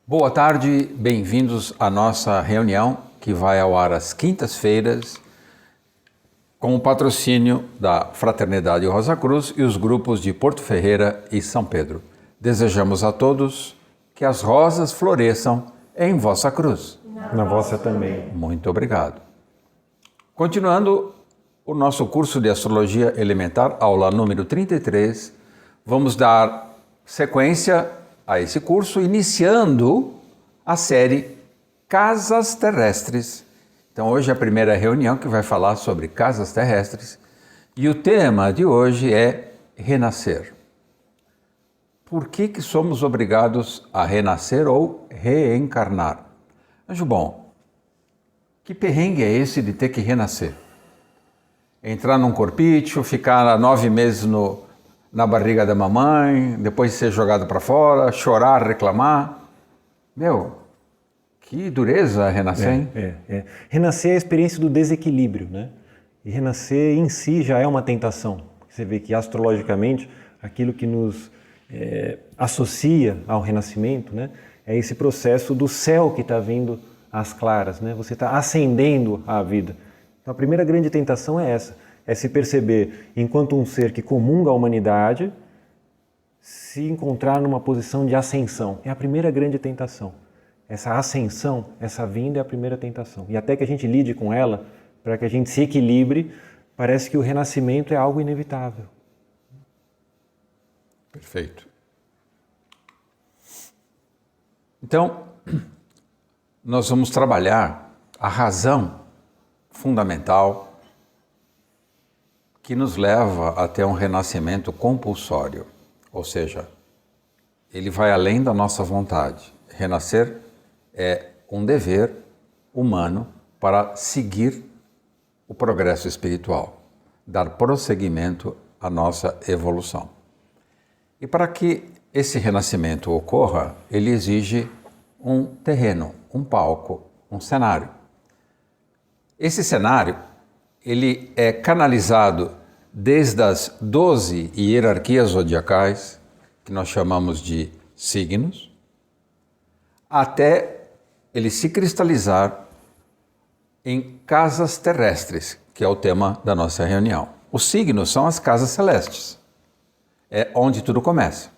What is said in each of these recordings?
Boa tarde, bem-vindos à nossa reunião que vai ao ar às quintas-feiras com o patrocínio da Fraternidade Rosa Cruz e os grupos de Porto Ferreira e São Pedro. Desejamos a todos que as rosas floresçam em vossa cruz. Na vossa também. Muito obrigado. Continuando o nosso curso de Astrologia Elementar, aula número 33, vamos dar sequência a esse curso, iniciando a série Casas Terrestres. Então hoje é a primeira reunião que vai falar sobre casas terrestres e o tema de hoje é renascer. Por que somos obrigados a renascer ou reencarnar? Anjo bom, que perrengue é esse de ter que renascer? Entrar num corpício, ficar 9 meses na barriga da mamãe, depois ser jogado para fora, chorar, reclamar. Meu, que dureza renascer, hein? Renascer é a experiência do desequilíbrio, né? E renascer em si já é uma tentação. Você vê que astrologicamente aquilo que nos associa ao renascimento, né, é esse processo do céu que está vindo às claras, né? Você está ascendendo à vida. Então a primeira grande tentação é essa, é se perceber enquanto um ser que comunga a humanidade, se encontrar numa posição de ascensão. É a primeira grande tentação. Essa ascensão, essa vinda é a primeira tentação. E até que a gente lide com ela, para que a gente se equilibre, parece que o renascimento é algo inevitável. Perfeito. Então, nós vamos trabalhar a razão fundamental que nos leva até um renascimento compulsório, ou seja, ele vai além da nossa vontade. Renascer é um dever humano para seguir o progresso espiritual, dar prosseguimento à nossa evolução. E para que esse renascimento ocorra, ele exige um terreno, um palco, um cenário. Esse cenário, ele é canalizado desde as 12 hierarquias zodiacais, que nós chamamos de signos, até ele se cristalizar em casas terrestres, que é o tema da nossa reunião. Os signos são as casas celestes, é onde tudo começa.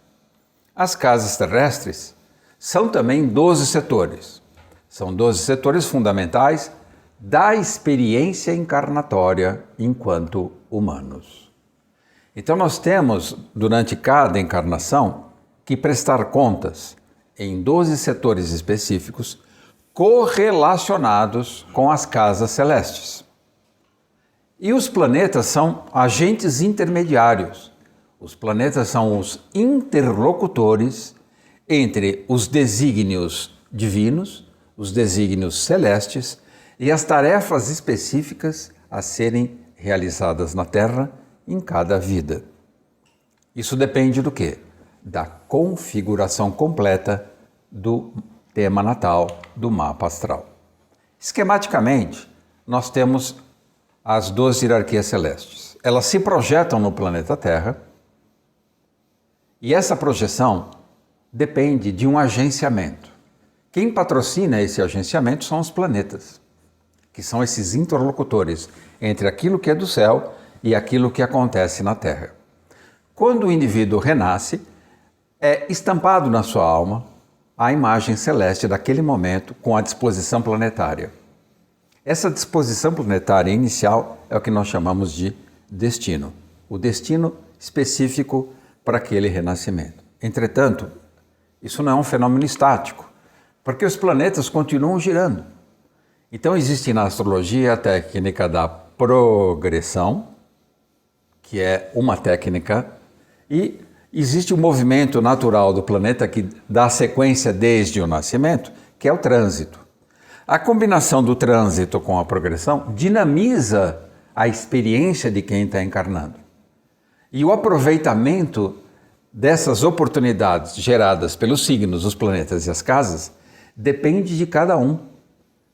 As casas terrestres são também 12 setores. São 12 setores fundamentais da experiência encarnatória enquanto humanos. Então nós temos, durante cada encarnação, que prestar contas em 12 setores específicos correlacionados com as casas celestes. E os planetas são agentes intermediários. Os planetas são os interlocutores entre os desígnios divinos, os desígnios celestes e as tarefas específicas a serem realizadas na Terra em cada vida. Isso depende do quê? Da configuração completa do tema natal do mapa astral. Esquematicamente, nós temos as 12 hierarquias celestes. Elas se projetam no planeta Terra e essa projeção depende de um agenciamento. Quem patrocina esse agenciamento são os planetas, que são esses interlocutores entre aquilo que é do céu e aquilo que acontece na Terra. Quando o indivíduo renasce, é estampado na sua alma a imagem celeste daquele momento com a disposição planetária. Essa disposição planetária inicial é o que nós chamamos de destino, o destino específico para aquele renascimento. Entretanto, isso não é um fenômeno estático, porque os planetas continuam girando. Então existe na astrologia a técnica da progressão, que é uma técnica, e existe o movimento natural do planeta que dá sequência desde o nascimento, que é o trânsito. A combinação do trânsito com a progressão dinamiza a experiência de quem está encarnando. E o aproveitamento dessas oportunidades geradas pelos signos, os planetas e as casas depende de cada um.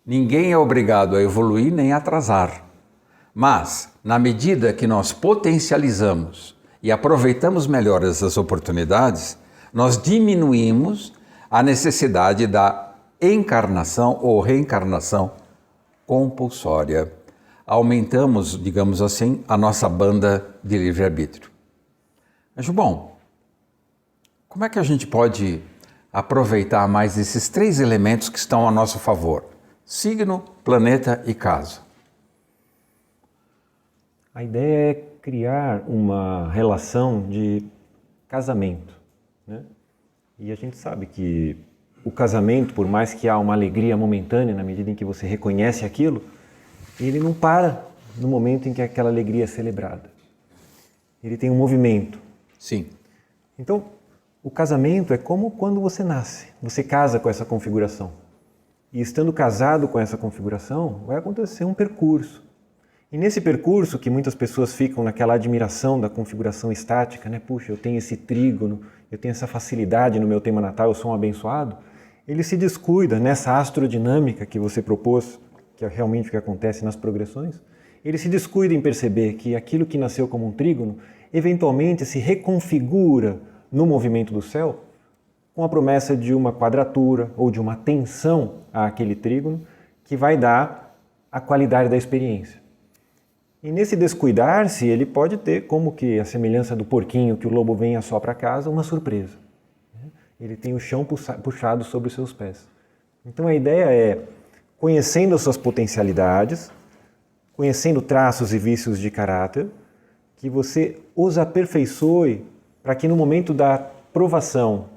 Ninguém é obrigado a evoluir nem a atrasar. Mas, na medida que nós potencializamos e aproveitamos melhor essas oportunidades, nós diminuímos a necessidade da encarnação ou reencarnação compulsória. Aumentamos, digamos assim, a nossa banda de livre-arbítrio. Mas, bom, como é que a gente pode aproveitar mais esses 3 elementos que estão a nosso favor? Signo, planeta e casa. A ideia é criar uma relação de casamento, né? E a gente sabe que o casamento, por mais que há uma alegria momentânea na medida em que você reconhece aquilo, ele não para no momento em que aquela alegria é celebrada. Ele tem um movimento. Sim. Então, o casamento é como quando você nasce. Você casa com essa configuração. E estando casado com essa configuração, vai acontecer um percurso. E nesse percurso, que muitas pessoas ficam naquela admiração da configuração estática, né? Puxa, eu tenho esse trígono, eu tenho essa facilidade no meu tema natal, eu sou um abençoado. Ele se descuida nessa astrodinâmica que você propôs, que é realmente o que acontece nas progressões. Ele se descuida em perceber que aquilo que nasceu como um trígono, eventualmente se reconfigura no movimento do céu, com a promessa de uma quadratura ou de uma tensão àquele trígono, que vai dar a qualidade da experiência. E nesse descuidar-se, ele pode ter, como que a semelhança do porquinho que o lobo vem só para casa, uma surpresa. Ele tem o chão puxado sobre os seus pés. Então a ideia é, conhecendo as suas potencialidades, conhecendo traços e vícios de caráter, que você os aperfeiçoe para que no momento da provação,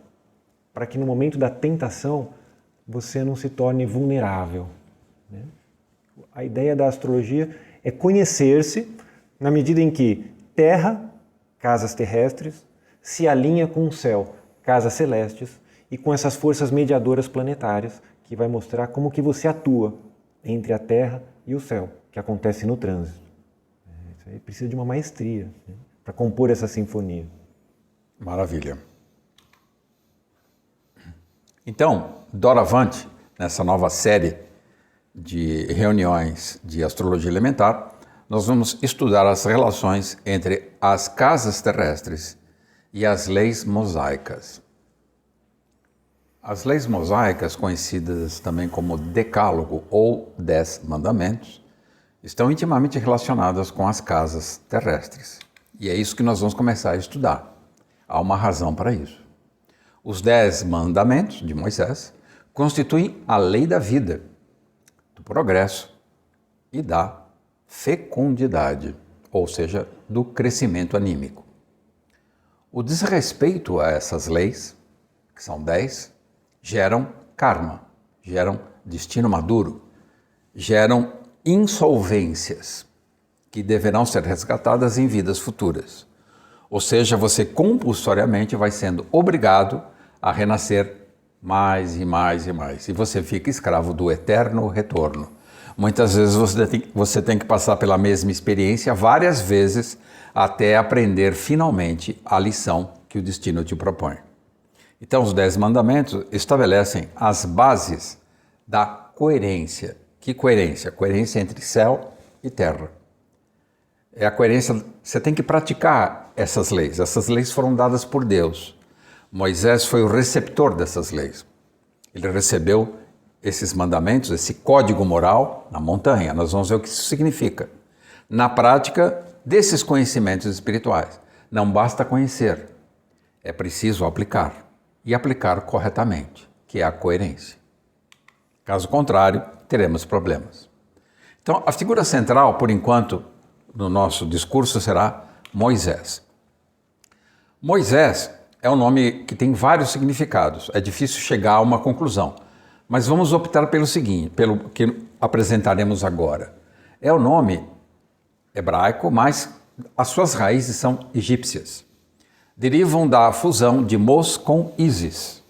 para que no momento da tentação, você não se torne vulnerável. A ideia da astrologia é conhecer-se na medida em que terra, casas terrestres, se alinha com o céu, casas celestes, e com essas forças mediadoras planetárias, que vai mostrar como que você atua entre a terra e o céu, que acontece no trânsito. Isso aí precisa de uma maestria, né, para compor essa sinfonia. Maravilha. Então, doravante, nessa nova série de reuniões de astrologia elementar, nós vamos estudar as relações entre as casas terrestres e as leis mosaicas. As leis mosaicas, conhecidas também como Decálogo ou 10 Mandamentos, estão intimamente relacionadas com as casas terrestres. E é isso que nós vamos começar a estudar. Há uma razão para isso. Os 10 Mandamentos de Moisés constituem a lei da vida, do progresso e da fecundidade, ou seja, do crescimento anímico. O desrespeito a essas leis, que são 10, geram karma, geram destino maduro, geram insolvências que deverão ser resgatadas em vidas futuras. Ou seja, você compulsoriamente vai sendo obrigado a renascer mais e mais e mais. E você fica escravo do eterno retorno. Muitas vezes você tem que passar pela mesma experiência várias vezes até aprender finalmente a lição que o destino te propõe. Então, os 10 mandamentos estabelecem as bases da coerência. Que coerência? Coerência entre céu e terra. É a coerência, você tem que praticar essas leis. Essas leis foram dadas por Deus. Moisés foi o receptor dessas leis. Ele recebeu esses mandamentos, esse código moral na montanha. Nós vamos ver o que isso significa. Na prática desses conhecimentos espirituais, não basta conhecer, é preciso aplicar. E aplicar corretamente, que é a coerência. Caso contrário, teremos problemas. Então, a figura central, por enquanto, no nosso discurso será Moisés. Moisés é um nome que tem vários significados. É difícil chegar a uma conclusão. Mas vamos optar pelo seguinte, pelo que apresentaremos agora. É o nome hebraico, mas as suas raízes são egípcias. Derivam da fusão de Mos com Isis,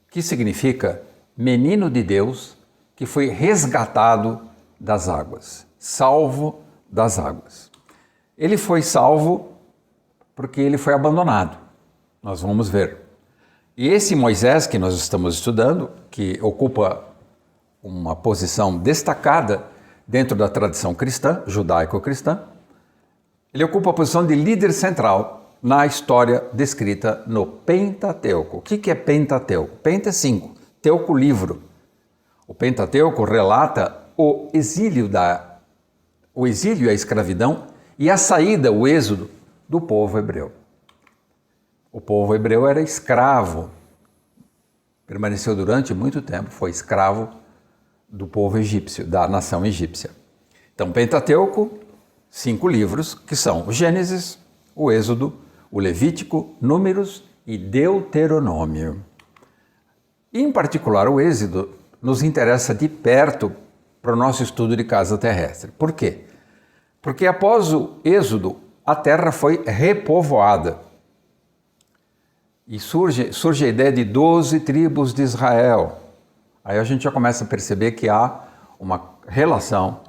que significa menino de Deus que foi resgatado das águas, salvo das águas. Ele foi salvo porque ele foi abandonado. Nós vamos ver. E esse Moisés que nós estamos estudando, que ocupa uma posição destacada dentro da tradição cristã, judaico-cristã, ele ocupa a posição de líder central na história descrita no Pentateuco. O que é Pentateuco? Penta é 5, Teuco livro. O Pentateuco relata o exílio e a escravidão e a saída, o êxodo do povo hebreu. O povo hebreu era escravo, permaneceu durante muito tempo, foi escravo do povo egípcio, da nação egípcia. Então, Pentateuco, 5 livros, que são o Gênesis, o Êxodo, o Levítico, Números e Deuteronômio. Em particular, o Êxodo nos interessa de perto para o nosso estudo de casa terrestre. Por quê? Porque após o Êxodo, a terra foi repovoada. E surge a ideia de 12 tribos de Israel. Aí a gente já começa a perceber que há uma relação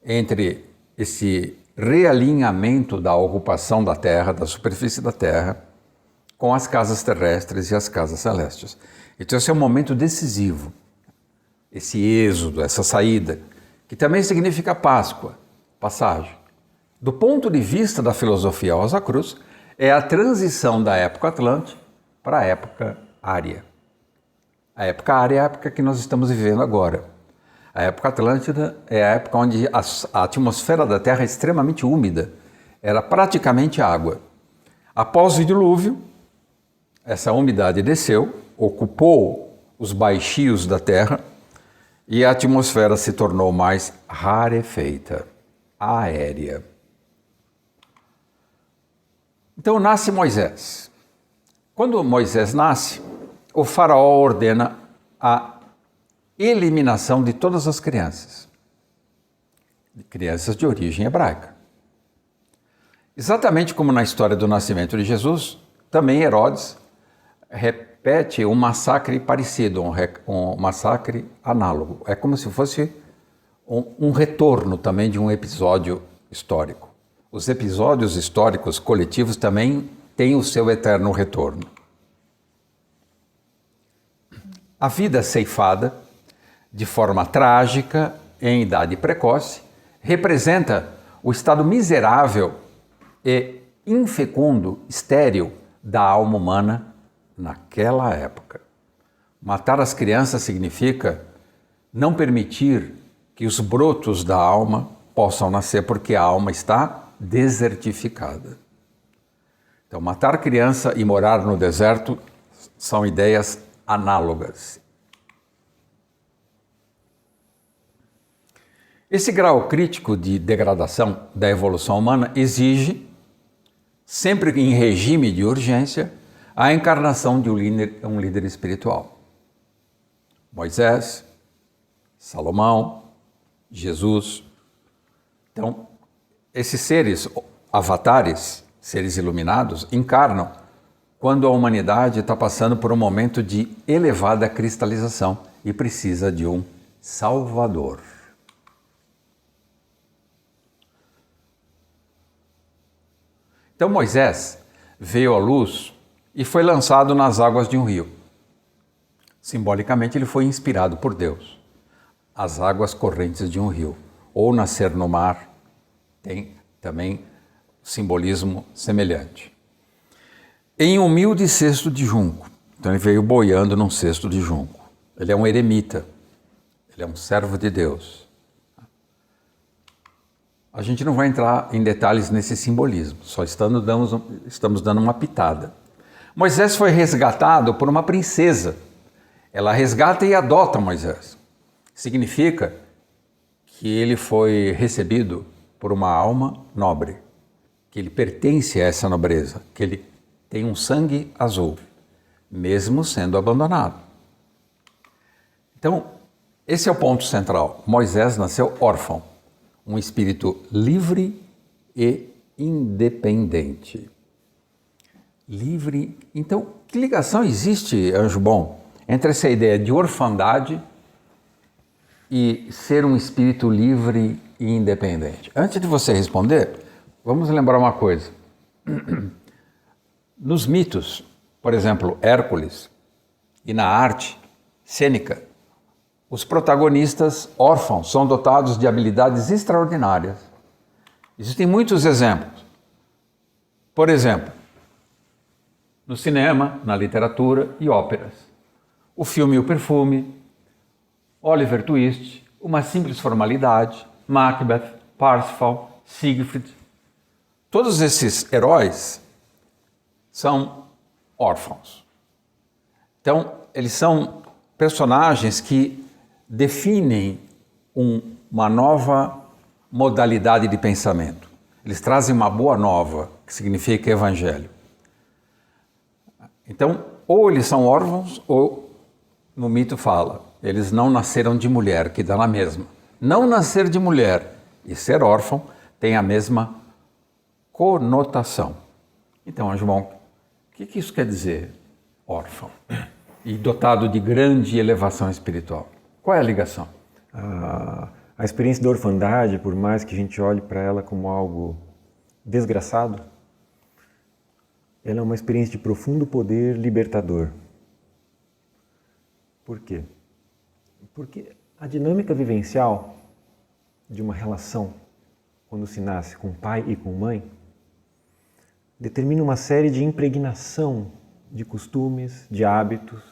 entre esse realinhamento da ocupação da terra, da superfície da terra, com as casas terrestres e as casas celestes. Então esse é um momento decisivo, esse êxodo, essa saída, que também significa Páscoa, passagem. Do ponto de vista da filosofia Rosa Cruz, é a transição da época Atlântica para a época Ária. A época Ária é a época que nós estamos vivendo agora. A época Atlântida é a época onde a atmosfera da Terra é extremamente úmida, era praticamente água. Após o dilúvio, essa umidade desceu, ocupou os baixios da Terra e a atmosfera se tornou mais rarefeita, aérea. Então nasce Moisés. Quando Moisés nasce, o faraó ordena a eliminação de todas as crianças de origem hebraica. Exatamente como na história do nascimento de Jesus, também Herodes repete um massacre parecido, um massacre análogo. É como se fosse um retorno também de um episódio histórico. Os episódios históricos coletivos também têm o seu eterno retorno. A vida ceifada, de forma trágica, em idade precoce, representa o estado miserável e infecundo, estéril da alma humana naquela época. Matar as crianças significa não permitir que os brotos da alma possam nascer, porque a alma está desertificada. Então, matar criança e morar no deserto são ideias análogas. Esse grau crítico de degradação da evolução humana exige, sempre em regime de urgência, a encarnação de um líder espiritual. Moisés, Salomão, Jesus. Então, esses seres avatares, seres iluminados, encarnam quando a humanidade está passando por um momento de elevada cristalização e precisa de um Salvador. Então Moisés veio à luz e foi lançado nas águas de um rio. Simbolicamente ele foi inspirado por Deus. As águas correntes de um rio, ou nascer no mar, tem também simbolismo semelhante. Em um humilde cesto de junco. Então ele veio boiando num cesto de junco. Ele é um eremita, ele é um servo de Deus. A gente não vai entrar em detalhes nesse simbolismo, só estamos dando uma pitada. Moisés foi resgatado por uma princesa. Ela resgata e adota Moisés. Significa que ele foi recebido por uma alma nobre, que ele pertence a essa nobreza, que ele tem um sangue azul, mesmo sendo abandonado. Então, esse é o ponto central. Moisés nasceu órfão, um espírito livre e independente. Livre. Então, que ligação existe, anjo bom, entre essa ideia de orfandade e ser um espírito livre e independente? Antes de você responder, vamos lembrar uma coisa. Nos mitos, por exemplo, Hércules, e na arte cênica, os protagonistas órfãos são dotados de habilidades extraordinárias. Existem muitos exemplos. Por exemplo, no cinema, na literatura e óperas. O filme e o perfume, Oliver Twist, Uma Simples Formalidade, Macbeth, Parsifal, Siegfried. Todos esses heróis são órfãos. Então, eles são personagens que definem uma nova modalidade de pensamento. Eles trazem uma boa nova, que significa evangelho. Então, ou eles são órfãos, ou no mito fala, eles não nasceram de mulher, que dá na mesma. Não nascer de mulher e ser órfão tem a mesma conotação. Então, João, o que isso quer dizer, órfão? E dotado de grande elevação espiritual. Qual é a ligação? A experiência da orfandade, por mais que a gente olhe para ela como algo desgraçado, ela é uma experiência de profundo poder libertador. Por quê? Porque a dinâmica vivencial de uma relação, quando se nasce com pai e com mãe, determina uma série de impregnação de costumes, de hábitos,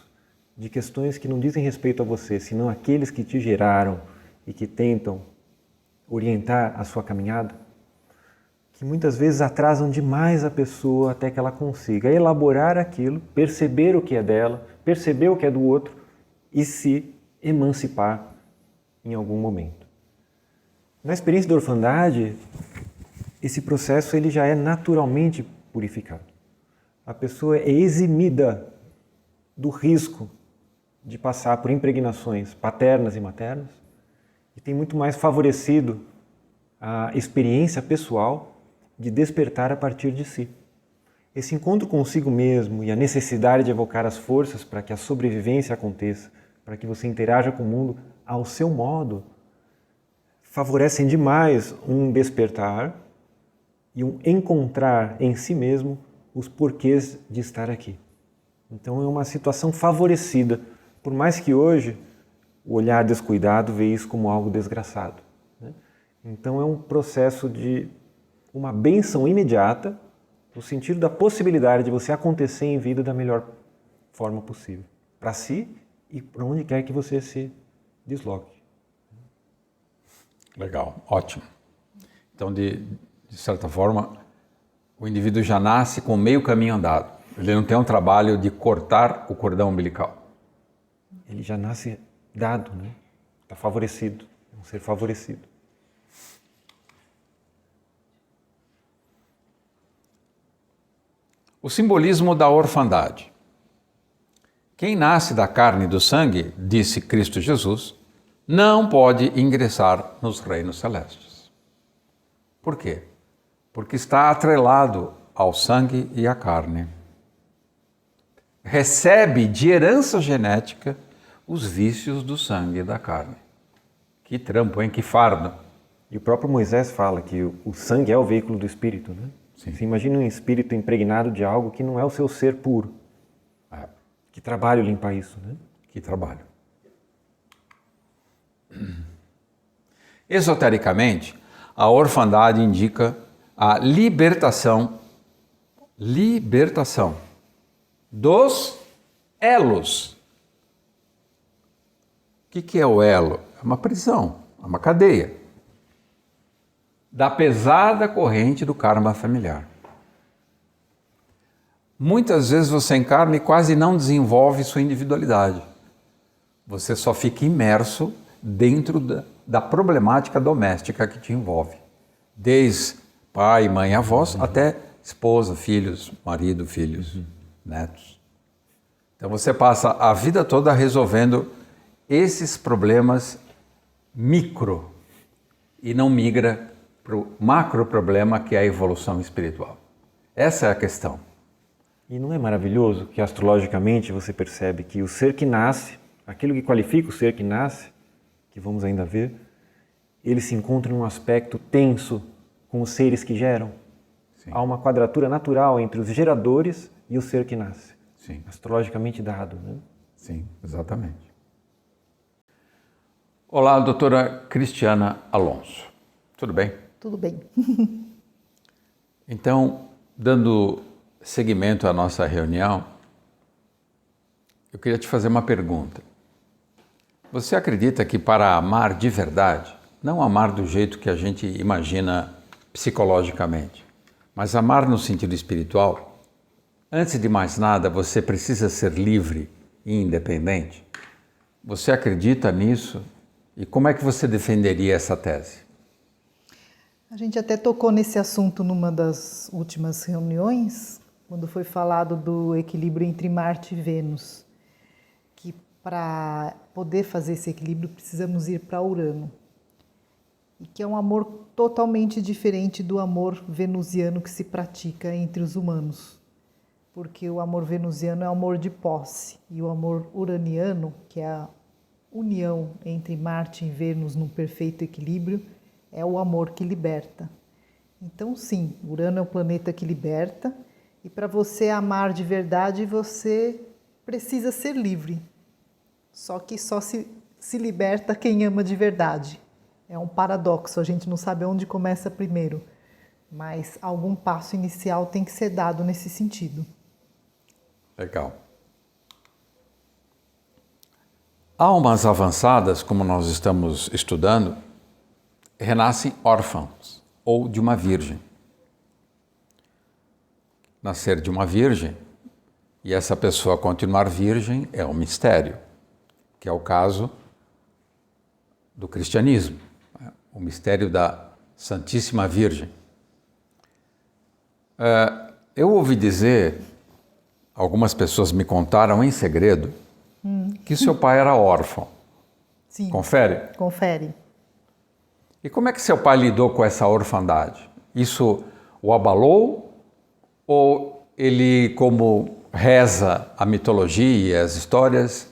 de questões que não dizem respeito a você, senão aqueles que te geraram e que tentam orientar a sua caminhada, que muitas vezes atrasam demais a pessoa até que ela consiga elaborar aquilo, perceber o que é dela, perceber o que é do outro e se emancipar em algum momento. Na experiência da orfandade, esse processo ele já é naturalmente purificado. A pessoa é eximida do risco de passar por impregnações paternas e maternas e tem muito mais favorecido a experiência pessoal de despertar a partir de si. Esse encontro consigo mesmo e a necessidade de evocar as forças para que a sobrevivência aconteça, para que você interaja com o mundo ao seu modo, favorecem demais um despertar e um encontrar em si mesmo os porquês de estar aqui. Então é uma situação favorecida, por mais que hoje o olhar descuidado vê isso como algo desgraçado, né? Então é um processo de uma bênção imediata, no sentido da possibilidade de você acontecer em vida da melhor forma possível, para si e para onde quer que você se desloque. Legal, ótimo. Então, de certa forma, o indivíduo já nasce com meio caminho andado. Ele não tem um trabalho de cortar o cordão umbilical. Ele já nasce dado, né? Está favorecido, é um ser favorecido. O simbolismo da orfandade. Quem nasce da carne e do sangue, disse Cristo Jesus, não pode ingressar nos reinos celestes. Por quê? Porque está atrelado ao sangue e à carne. Recebe de herança genética os vícios do sangue e da carne. Que trampo, hein? Que fardo. E o próprio Moisés fala que o sangue é o veículo do espírito, né? Sim. Você imagina um espírito impregnado de algo que não é o seu ser puro. Que trabalho limpar isso, né? Que trabalho. Esotericamente, a orfandade indica a libertação dos elos. O que é o elo? É uma prisão, é uma cadeia da pesada corrente do karma familiar. Muitas vezes você encarna e quase não desenvolve sua individualidade. Você só fica imerso dentro da problemática doméstica que te envolve. Desde pai, mãe, avós, até esposa, filhos, marido, filhos, netos. Então você passa a vida toda resolvendo esses problemas micro e não migra para o macro problema que é a evolução espiritual. Essa é a questão. E não é maravilhoso que astrologicamente você percebe que o ser que nasce, aquilo que qualifica o ser que nasce, que vamos ainda ver, ele se encontra em um aspecto tenso com os seres que geram. Sim. Há uma quadratura natural entre os geradores e o ser que nasce. Sim. Astrologicamente dado, né? Sim, exatamente. Olá, doutora Cristiana Alonso. Tudo bem? Tudo bem. Então, dando seguimento à nossa reunião, eu queria te fazer uma pergunta. Você acredita que para amar de verdade, não amar do jeito que a gente imagina psicologicamente, mas amar no sentido espiritual, antes de mais nada, você precisa ser livre e independente? Você acredita nisso? E como é que você defenderia essa tese? A gente até tocou nesse assunto numa das últimas reuniões, quando foi falado do equilíbrio entre Marte e Vênus, que para poder fazer esse equilíbrio precisamos ir para Urano, e que é um amor totalmente diferente do amor venusiano que se pratica entre os humanos, porque o amor venusiano é o amor de posse, e o amor uraniano, que é a união entre Marte e Vênus num perfeito equilíbrio, é o amor que liberta. Então, sim, Urano é o planeta que liberta, e para você amar de verdade, você precisa ser livre. Só que só se liberta quem ama de verdade. É um paradoxo, a gente não sabe onde começa primeiro, mas algum passo inicial tem que ser dado nesse sentido. Legal. Almas avançadas, como nós estamos estudando, renascem órfãos ou de uma virgem. Nascer de uma virgem e essa pessoa continuar virgem é um mistério, que é o caso do cristianismo, o mistério da Santíssima Virgem. Eu ouvi dizer, algumas pessoas me contaram em segredo, que seu pai era órfão. Sim. Confere? Confere. E como é que seu pai lidou com essa orfandade? Isso o abalou ou ele, como reza a mitologia e as histórias,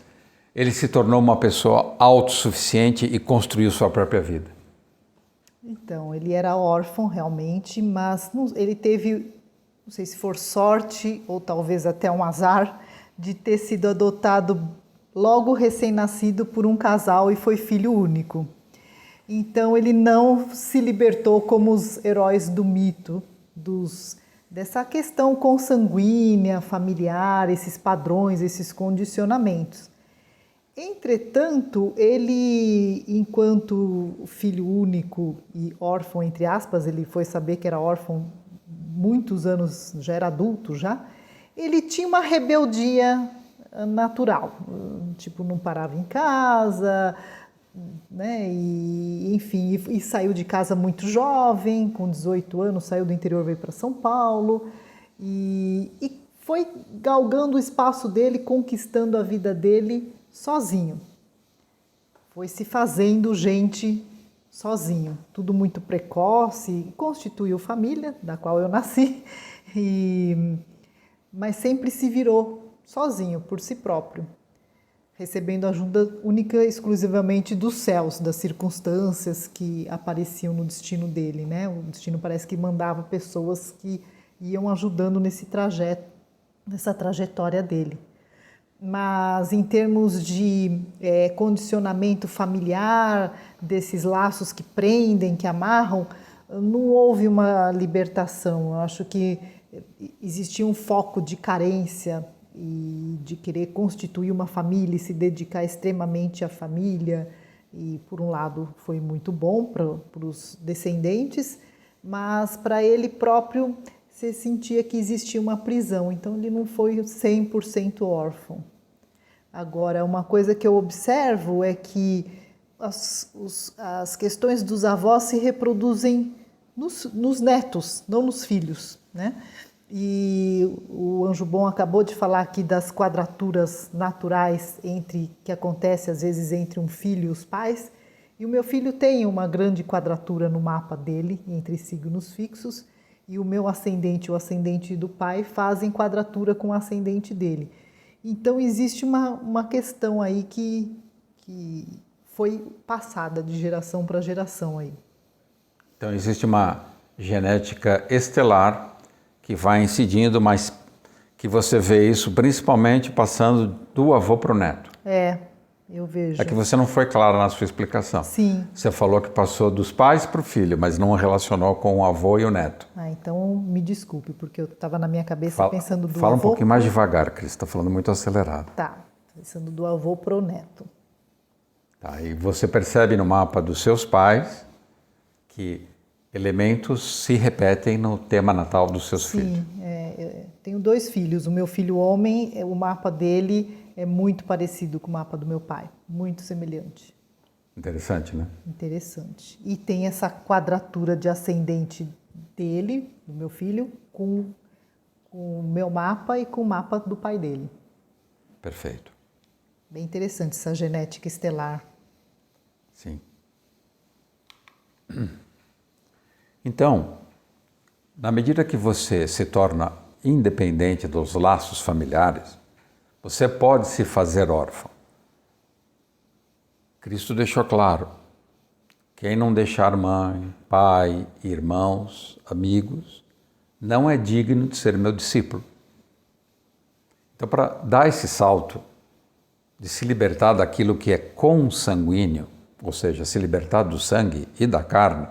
ele se tornou uma pessoa autossuficiente e construiu sua própria vida? Então, ele era órfão realmente, mas ele teve, não sei se for sorte ou talvez até um azar, de ter sido adotado logo recém-nascido por um casal e foi filho único. Então ele não se libertou como os heróis do mito, dessa questão consanguínea, familiar, esses padrões, esses condicionamentos. Entretanto, ele, enquanto filho único e órfão, entre aspas, ele foi saber que era órfão muitos anos, já era adulto já, ele tinha uma rebeldia natural, tipo, não parava em casa, né? E, enfim, e saiu de casa muito jovem, com 18 anos, saiu do interior, veio para São Paulo e foi galgando o espaço dele, conquistando a vida dele sozinho. Foi se fazendo gente sozinho, tudo muito precoce, constituiu família, da qual eu nasci, mas sempre se virou sozinho, por si próprio, recebendo ajuda única e exclusivamente dos céus, das circunstâncias que apareciam no destino dele, né? O destino parece que mandava pessoas que iam ajudando nesse trajeto, nessa trajetória dele. Mas em termos de condicionamento familiar, desses laços que prendem, que amarram, não houve uma libertação. Eu acho que existia um foco de carência e de querer constituir uma família e se dedicar extremamente à família. E, por um lado, foi muito bom para os descendentes, mas para ele próprio você sentia que existia uma prisão, então ele não foi 100% órfão. Agora, uma coisa que eu observo é que as questões dos avós se reproduzem nos netos, não nos filhos, né? E o Anjo Bom acabou de falar aqui das quadraturas naturais que acontece às vezes entre um filho e os pais, e o meu filho tem uma grande quadratura no mapa dele, entre signos fixos, e o meu ascendente e o ascendente do pai fazem quadratura com o ascendente dele. Então existe uma questão aí que foi passada de geração para geração aí. Então existe uma genética estelar que vai incidindo, mas que você vê isso principalmente passando do avô para o neto. eu vejo. É que você não foi clara na sua explicação. Sim. Você falou que passou dos pais para o filho, mas não relacionou com o avô e o neto. Então me desculpe, porque eu estava na minha cabeça pensando do Fala avô... um pouquinho mais devagar, Cris, está falando muito acelerado. Tá, pensando do avô pro neto. Tá, e você percebe no mapa dos seus pais que elementos se repetem no tema natal dos seus filhos. Sim, tenho 2 filhos. O meu filho homem, o mapa dele é muito parecido com o mapa do meu pai, muito semelhante. Interessante, né? Interessante. E tem essa quadratura de ascendente dele, do meu filho, com o meu mapa e com o mapa do pai dele. Perfeito. Bem interessante essa genética estelar. Sim. Então, na medida que você se torna independente dos laços familiares, você pode se fazer órfão. Cristo deixou claro: quem não deixar mãe, pai, irmãos, amigos, não é digno de ser meu discípulo. Então, para dar esse salto de se libertar daquilo que é consanguíneo, ou seja, se libertar do sangue e da carne,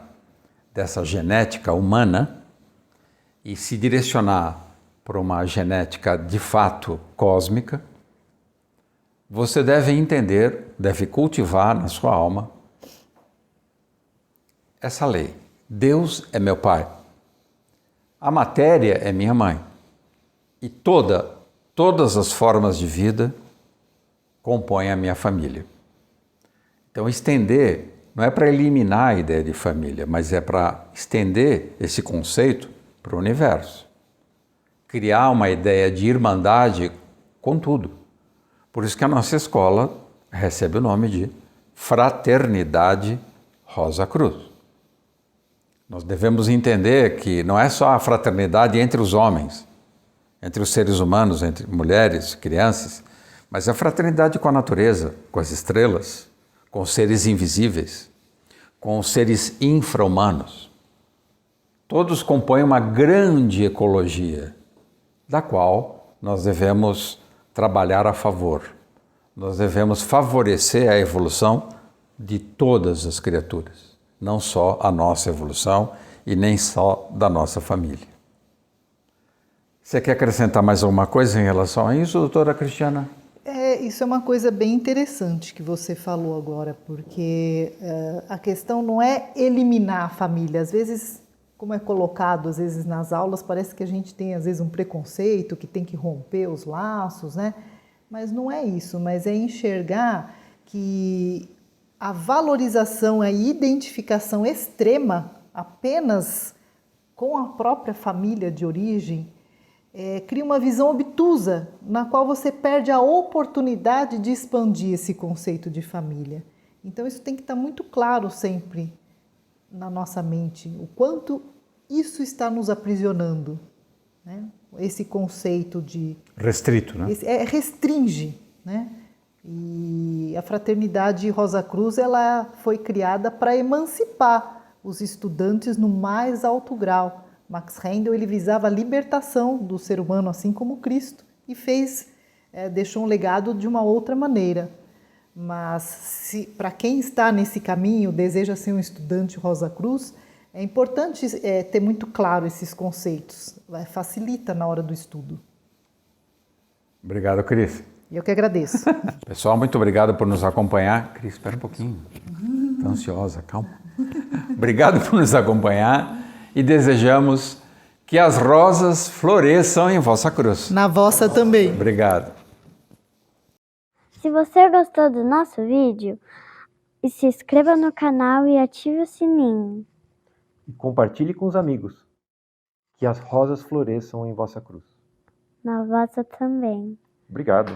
dessa genética humana, e se direcionar para uma genética de fato cósmica, você deve entender, deve cultivar na sua alma essa lei. Deus é meu pai. A matéria é minha mãe. E todas as formas de vida compõem a minha família. Então, estender não é para eliminar a ideia de família, mas é para estender esse conceito para o universo. Criar uma ideia de irmandade com tudo. Por isso que a nossa escola recebe o nome de Fraternidade Rosa Cruz. Nós devemos entender que não é só a fraternidade entre os homens, entre os seres humanos, entre mulheres, crianças, mas a fraternidade com a natureza, com as estrelas, com os seres invisíveis, com os seres infra-humanos. Todos compõem uma grande ecologia, da qual nós devemos trabalhar a favor. Nós devemos favorecer a evolução de todas as criaturas, não só a nossa evolução e nem só da nossa família. Você quer acrescentar mais alguma coisa em relação a isso, doutora Cristiana? Isso é uma coisa bem interessante que você falou agora, porque a questão não é eliminar a família. Às vezes, como é colocado às vezes nas aulas, parece que a gente tem às vezes um preconceito, que tem que romper os laços, né? Mas não é isso, mas é enxergar que a valorização, a identificação extrema apenas com a própria família de origem cria uma visão obtusa, na qual você perde a oportunidade de expandir esse conceito de família. Então isso tem que estar muito claro sempre na nossa mente, o quanto isso está nos aprisionando, né? Esse conceito de... Restrito, né? Restringe, né? E a Fraternidade Rosa Cruz, ela foi criada para emancipar os estudantes no mais alto grau. Max Rendel, ele visava a libertação do ser humano, assim como Cristo, e deixou um legado de uma outra maneira. Mas para quem está nesse caminho, deseja ser um estudante Rosa Cruz, é importante ter muito claro esses conceitos, facilita na hora do estudo. Obrigado, Cris. Eu que agradeço. Pessoal, muito obrigado por nos acompanhar. Cris, espera um pouquinho. Está ansiosa, calma. Obrigado por nos acompanhar. E desejamos que as rosas floresçam em vossa cruz. Na vossa também. Obrigado. Se você gostou do nosso vídeo, se inscreva no canal e ative o sininho. E compartilhe com os amigos. Que as rosas floresçam em vossa cruz. Na vossa também. Obrigado.